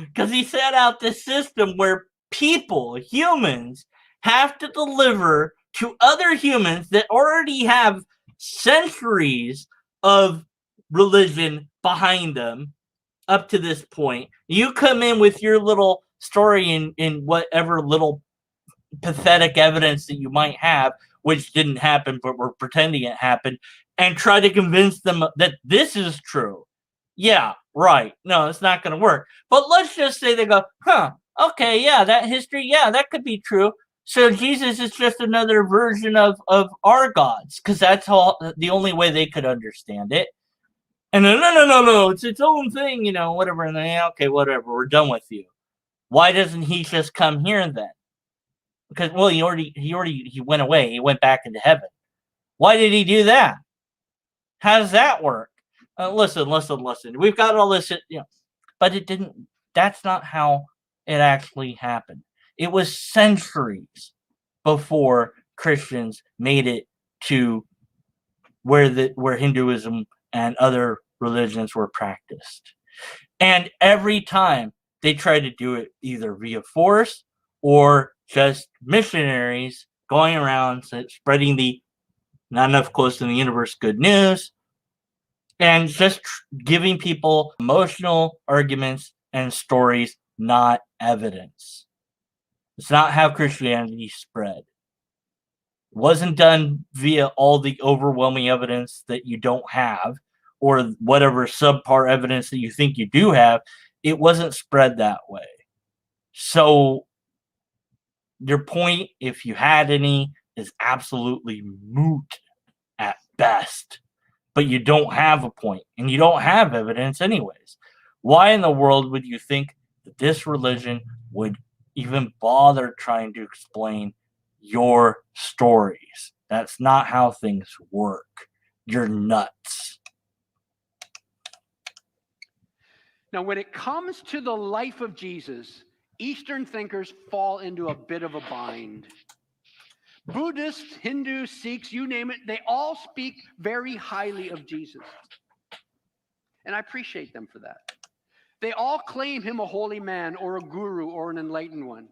Because he set out this system where people, humans, have to deliver to other humans that already have centuries of religion behind them up to this point. You come in with your little story in whatever little pathetic evidence that you might have, which didn't happen, but we're pretending it happened, and try to convince them that this is true. Yeah, right. No, it's not going to work. But let's just say they go, okay, yeah, that history, yeah, that could be true. So Jesus is just another version of our gods, because that's all the only way they could understand it. And then, no, it's its own thing, you know, whatever. And then, okay, whatever, we're done with you. Why doesn't he just come here then? Because, well, he went away. He went back into heaven. Why did he do that? How does that work? Listen. We've got all this, you know, but it didn't. That's not how it actually happened. It was centuries before Christians made it to where Hinduism and other religions were practiced. And every time they tried to do it either via force or just missionaries going around spreading the not enough close to the universe good news, and just giving people emotional arguments and stories, not evidence. It's not how Christianity spread. It wasn't done via all the overwhelming evidence that you don't have, or whatever subpar evidence that you think you do have, it wasn't spread that way. So your point, if you had any, is absolutely moot at best. But you don't have a point, and you don't have evidence anyways. Why in the world would you think that this religion would even bother trying to explain your stories? That's not how things work. You're nuts. Now, when it comes to the life of Jesus, Eastern thinkers fall into a bit of a bind. Buddhists, Hindus, Sikhs, you name it, they all speak very highly of Jesus. And I appreciate them for that. They all claim him a holy man or a guru or an enlightened one.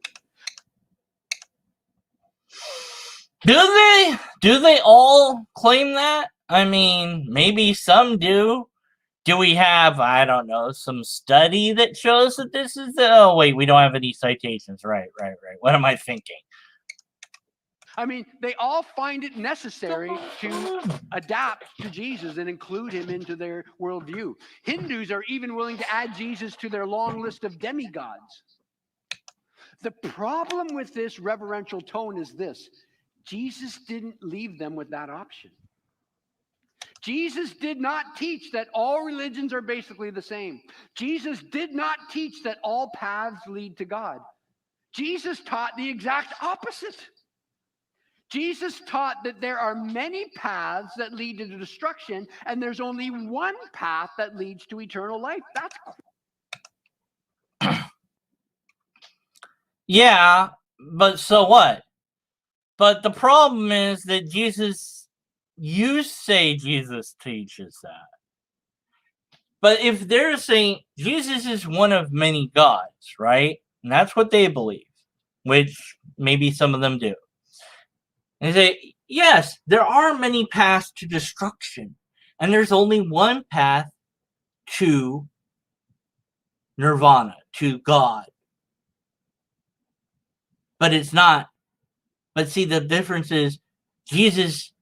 Do they? Do they all claim that? I mean, maybe some do. Do we have, I don't know, some study that shows that this is oh wait, we don't have any citations. Right. What am I thinking? I mean, they all find it necessary to adapt to Jesus and include him into their worldview. Hindus are even willing to add Jesus to their long list of demigods. The problem with this reverential tone is this: Jesus didn't leave them with that option. Jesus did not teach that all religions are basically the same. Jesus did not teach that all paths lead to God. Jesus taught the exact opposite. Jesus taught that there are many paths that lead to destruction, and there's only one path that leads to eternal life. That's yeah, but so what? But the problem is that you say Jesus teaches that. But if they're saying Jesus is one of many gods, right? And that's what they believe, which maybe some of them do. And they say, yes, there are many paths to destruction, and there's only one path to nirvana, to God. But it's not. But see, the difference is Jesus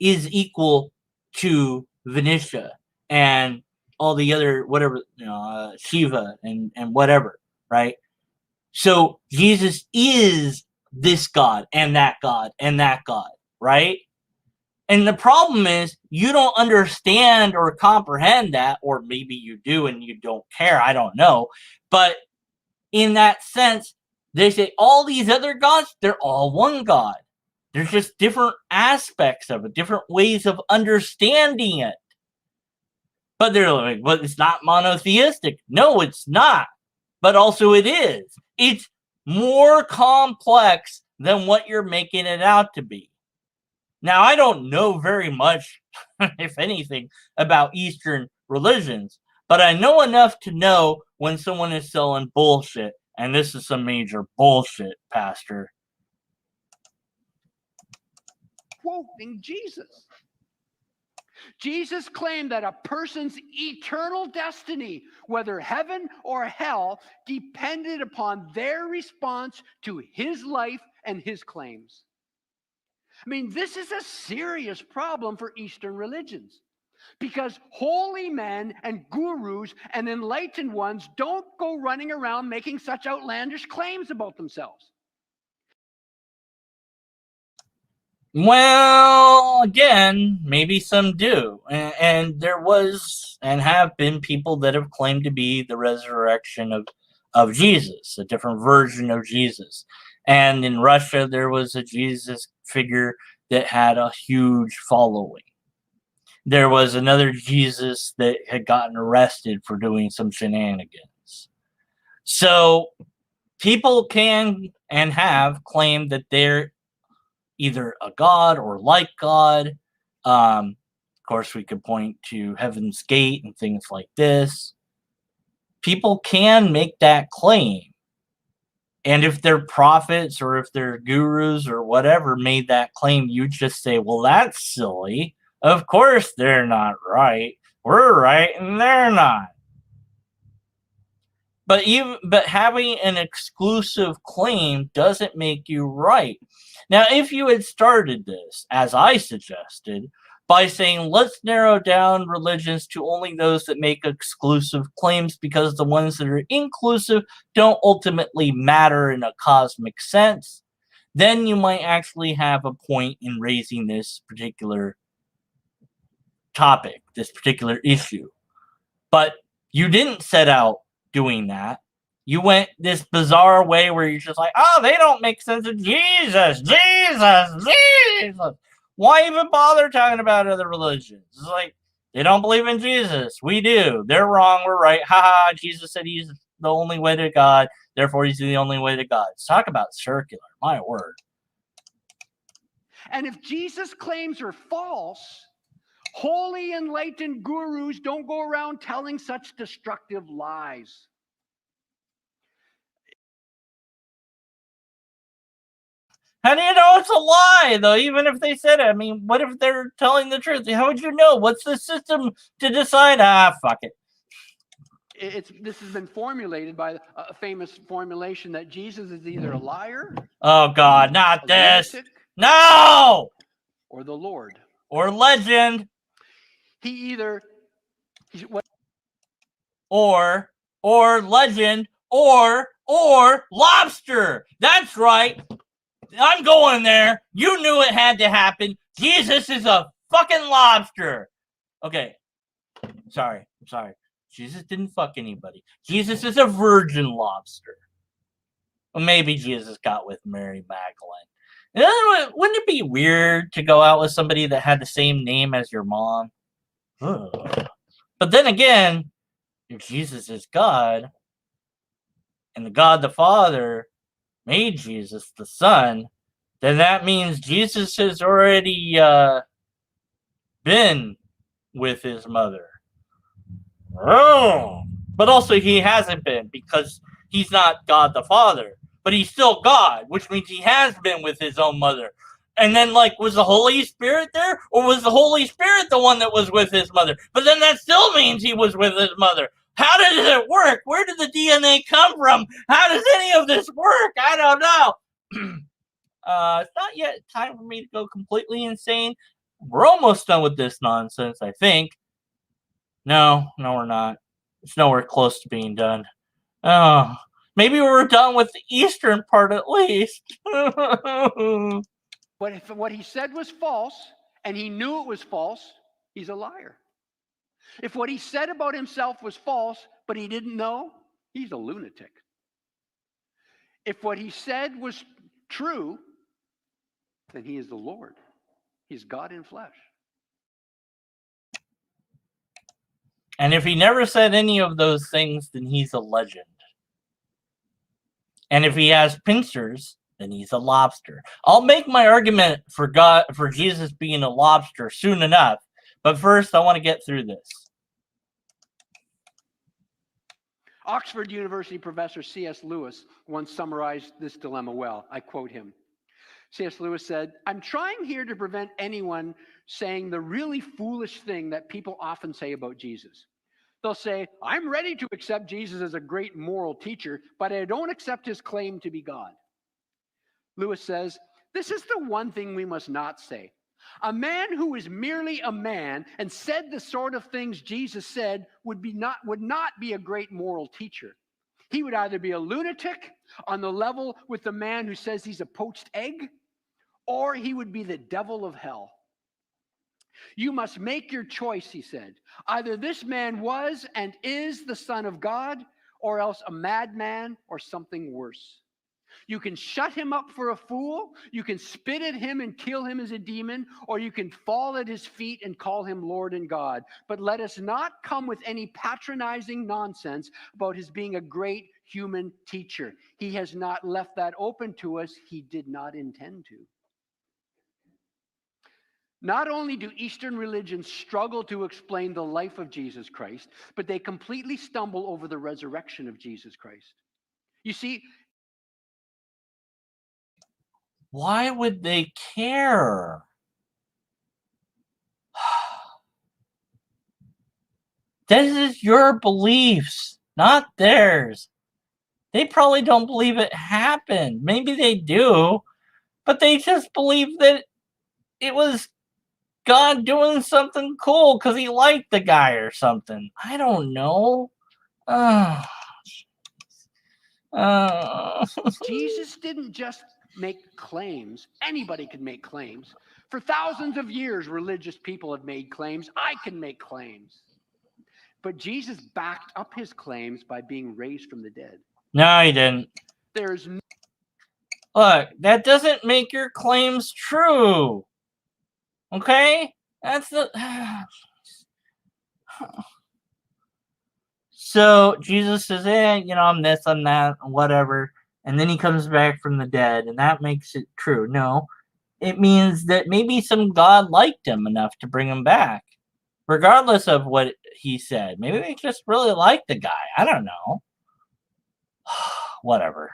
is equal to Venetia and all the other, whatever, Shiva and whatever, right? So Jesus is this God and that God and that God, right? And the problem is you don't understand or comprehend that, or maybe you do and you don't care, I don't know. But in that sense, they say all these other gods, they're all one God. There's just different aspects of it, different ways of understanding it. But they're like, but it's not monotheistic. No, it's not. But also it is. It's more complex than what you're making it out to be. Now, I don't know very much, if anything, about Eastern religions, but I know enough to know when someone is selling bullshit, and this is some major bullshit, Pastor. quoting Jesus. Jesus claimed that a person's eternal destiny, whether heaven or hell, depended upon their response to his life and his claims. I mean, this is a serious problem for Eastern religions, because holy men and gurus and enlightened ones don't go running around making such outlandish claims about themselves. Well, again, maybe some do. And there was and have been people that have claimed to be the resurrection of Jesus, a different version of Jesus. And in Russia, there was a Jesus figure that had a huge following. There was another Jesus that had gotten arrested for doing some shenanigans. So people can and have claimed that they're either a god or like God. Of course, we could point to Heaven's Gate and things like this. People can make that claim. And if they're prophets or if they're gurus or whatever made that claim, you just say, well, that's silly. Of course they're not right. We're right and they're not. But having an exclusive claim doesn't make you right. Now, if you had started this, as I suggested, by saying, let's narrow down religions to only those that make exclusive claims, because the ones that are inclusive don't ultimately matter in a cosmic sense, then you might actually have a point in raising this particular topic, this particular issue. But you didn't set out doing that. You went this bizarre way where you're just like, oh, they don't make sense of Jesus. Why even bother talking about other religions? It's like, they don't believe in Jesus. We do. They're wrong. We're right. Ha. Jesus said he's the only way to God. Therefore, he's the only way to God. Let's talk about circular. My word. And if Jesus' claims are false, holy enlightened gurus don't go around telling such destructive lies. How do you know it's a lie, though, even if they said it? I mean, what if they're telling the truth? How would you know? What's the system to decide? Fuck it. This has been formulated by a famous formulation that Jesus is either a liar. Oh, God, not this. Lunatic, no! Or the Lord. Or legend. Or legend. Or lobster. That's right. I'm going there. You knew it had to happen. Jesus is a fucking lobster. Okay. I'm sorry. Jesus didn't fuck anybody. Jesus is a virgin lobster. Well, maybe Jesus got with Mary Magdalene. Wouldn't it be weird to go out with somebody that had the same name as your mom? Ugh. But then again, if Jesus is God, and the God the Father made Jesus the Son, then that means Jesus has already been with his mother. Oh. But also he hasn't been, because he's not God the Father. But he's still God, which means he has been with his own mother. And then, was the Holy Spirit there? Or was the Holy Spirit the one that was with his mother? But then that still means he was with his mother. How did it work? Where did the DNA come from? How does any of this work? I don't know. It's not yet time for me to go completely insane. We're almost done with this nonsense, I think. No, we're not. It's nowhere close to being done. Oh, maybe we're done with the eastern part at least. But if what he said was false, and he knew it was false, he's a liar. If what he said about himself was false, but he didn't know, he's a lunatic. If what he said was true, then he is the Lord. He's God in flesh. And if he never said any of those things, then he's a legend. And if he has pincers, then he's a lobster. I'll make my argument for Jesus being a lobster soon enough. But first, I want to get through this. Oxford University professor C.S. Lewis once summarized this dilemma well. I quote him. C.S. Lewis said, "I'm trying here to prevent anyone saying the really foolish thing that people often say about Jesus. They'll say, I'm ready to accept Jesus as a great moral teacher, but I don't accept his claim to be God." Lewis says, this is the one thing we must not say. A man who is merely a man and said the sort of things Jesus said would not be a great moral teacher. He would either be a lunatic on the level with the man who says he's a poached egg, or he would be the devil of hell. You must make your choice, he said. Either this man was and is the Son of God, or else a madman or something worse. You can shut him up for a fool, you can spit at him and kill him as a demon, or you can fall at his feet and call him Lord and God. But let us not come with any patronizing nonsense about his being a great human teacher. He has not left that open to us. He did not intend to. Not only do Eastern religions struggle to explain the life of Jesus Christ, but they completely stumble over the resurrection of Jesus Christ. You see, why would they care? This is your beliefs, not theirs. They probably don't believe it happened. Maybe they do, but they just believe that it was God doing something cool because he liked the guy or something. I don't know. Jesus didn't just make claims. Anybody could make claims. For thousands of years, religious people have made claims. I can make claims. But Jesus backed up his claims by being raised from the dead. No, he didn't. There's no Look, that doesn't make your claims true. Okay? That's the... So Jesus says, I'm this, I'm that, whatever. And then he comes back from the dead, and that makes it true. No, it means that maybe some God liked him enough to bring him back, regardless of what he said. Maybe they just really liked the guy. I don't know. Whatever.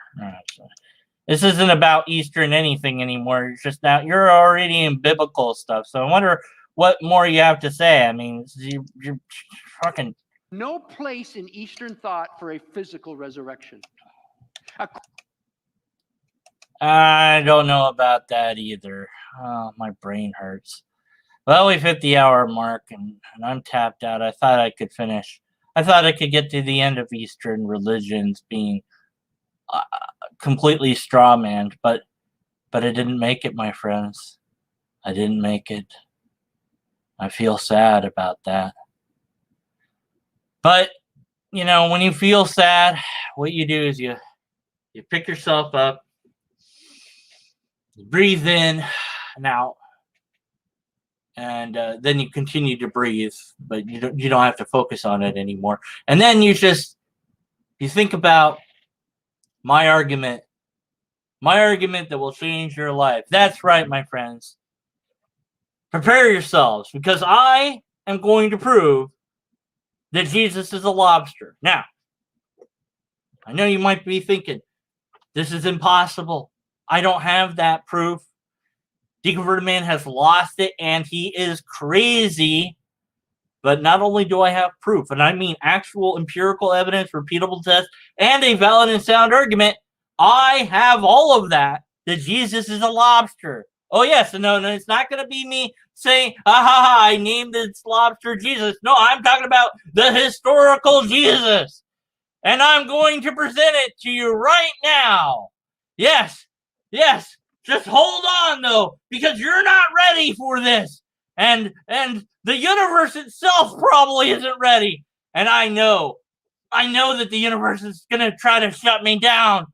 This isn't about Eastern anything anymore. It's just now you're already in biblical stuff. So I wonder what more you have to say. I mean, you're fucking... No place in Eastern thought for a physical resurrection. I don't know about that either. Oh, my brain hurts. Well, we've hit the hour mark, and I'm tapped out. I thought I could finish. I thought I could get to the end of Eastern religions being completely strawmanned, but I didn't make it, my friends. I didn't make it. I feel sad about that. But, when you feel sad, what you do is you pick yourself up, you breathe in and out, and then you continue to breathe, but you don't have to focus on it anymore. And then you think about my argument that will change your life. That's right, my friends. Prepare yourselves, because I am going to prove that Jesus is a lobster. Now, I know you might be thinking, this is impossible. I don't have that proof. Deconverted Man has lost it, and he is crazy. But not only do I have proof, and I mean actual empirical evidence, repeatable tests, and a valid and sound argument, I have all of that Jesus is a lobster. Oh, yes, no, it's not going to be me saying, I named this lobster Jesus. No, I'm talking about the historical Jesus. And I'm going to present it to you right now. Yes. Just hold on, though, because you're not ready for this. And the universe itself probably isn't ready. And I know that the universe is going to try to shut me down.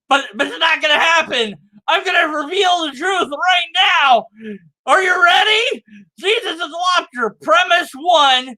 But it's not going to happen. I'm going to reveal the truth right now. Are you ready? Jesus is a lobster. Premise 1